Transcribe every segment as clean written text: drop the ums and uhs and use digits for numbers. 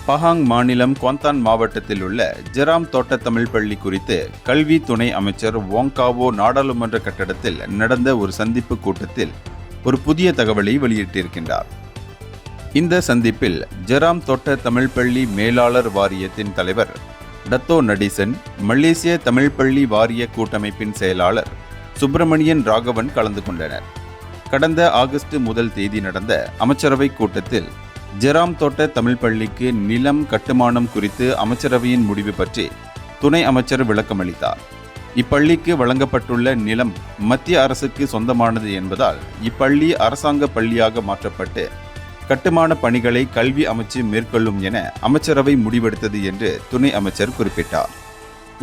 Pahang மாநிலம் Kuantan மாவட்டத்தில் உள்ள ஜெராம் தோட்ட தமிழ் பள்ளி குறித்து கல்வி துணை அமைச்சர் வோங்காவோ நாடாளுமன்ற கட்டடத்தில் நடந்த ஒரு சந்திப்பு கூட்டத்தில் ஒரு புதிய தகவலை வெளியிட்டிருக்கின்றார். இந்த சந்திப்பில் ஜெராம் தோட்ட தமிழ் பள்ளி மேலாளர் வாரியத்தின் தலைவர் டத்தோ நடீசன், மலேசிய தமிழ் பள்ளி வாரிய கூட்டமைப்பின் செயலாளர் சுப்பிரமணியன் ராகவன் கலந்து கொண்டனர். கடந்த ஆகஸ்ட் 1 நடந்த அமைச்சரவை கூட்டத்தில் ஜெராம் தோட்ட தமிழ் பள்ளிக்கு நிலம் கட்டுமானம் குறித்து அமைச்சரவையின் முடிவு பற்றி துணை அமைச்சர் விளக்கமளித்தார். இப்பள்ளிக்கு வழங்கப்பட்டுள்ள நிலம் மத்திய அரசுக்கு சொந்தமானது என்பதால் இப்பள்ளி அரசாங்க பள்ளியாக மாற்றப்பட்டு கட்டுமான பணிகளை கல்வி அமைச்சு மேற்கொள்ளும் என அமைச்சரவை முடிவெடுத்தது என்று துணை அமைச்சர் குறிப்பிட்டார்.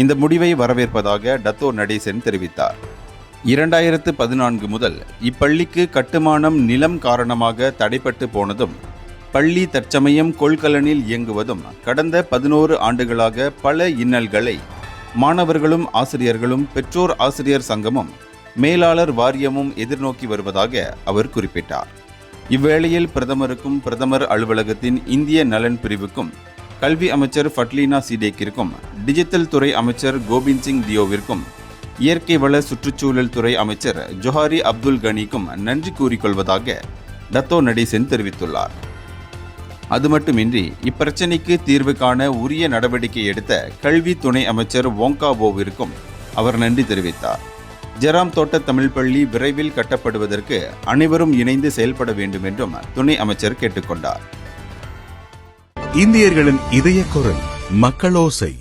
இந்த முடிவை வரவேற்பதாக டத்தோ நடீசன் தெரிவித்தார். 2014 முதல் இப்பள்ளிக்கு கட்டுமானம் நிலம் காரணமாக தடைப்பட்டு போனதும் பள்ளி தற்சமயம் கொள்கலனில் இயங்குவதும் கடந்த 11 ஆண்டுகளாக பல இன்னல்களை மாணவர்களும் ஆசிரியர்களும் பெற்றோர் ஆசிரியர் சங்கமும் மேலாளர் வாரியமும் எதிர்நோக்கி வருவதாக அவர் குறிப்பிட்டார். இவ்வேளையில் பிரதமருக்கும் பிரதமர் அலுவலகத்தின் இந்திய நலன் பிரிவுக்கும் கல்வி அமைச்சர் ஃபட்லீனா சீடேக்கிற்கும் டிஜிட்டல் துறை அமைச்சர் கோபிந்த் சிங் தியோவிற்கும் இயற்கை வள சுற்றுச்சூழல் துறை அமைச்சர் ஜொஹாரி அப்துல் கனிக்கும் நன்றி கூறிக்கொள்வதாக டத்தோ நடீசன் தெரிவித்துள்ளார். அது மட்டுமின்றி இப்பிரச்சினைக்கு தீர்வு காண உரிய நடவடிக்கை எடுத்த கல்வி துணை அமைச்சர் வோங்காவோவிற்கும் அவர் நன்றி தெரிவித்தார். ஜெராம் தோட்ட தமிழ் பள்ளி விரைவில் கட்டப்படுவதற்கு அனைவரும் இணைந்து செயல்பட வேண்டும் என்றும் துணை அமைச்சர் கேட்டுக்கொண்டார். இந்தியர்களின் இதய குரல் மக்களோசை.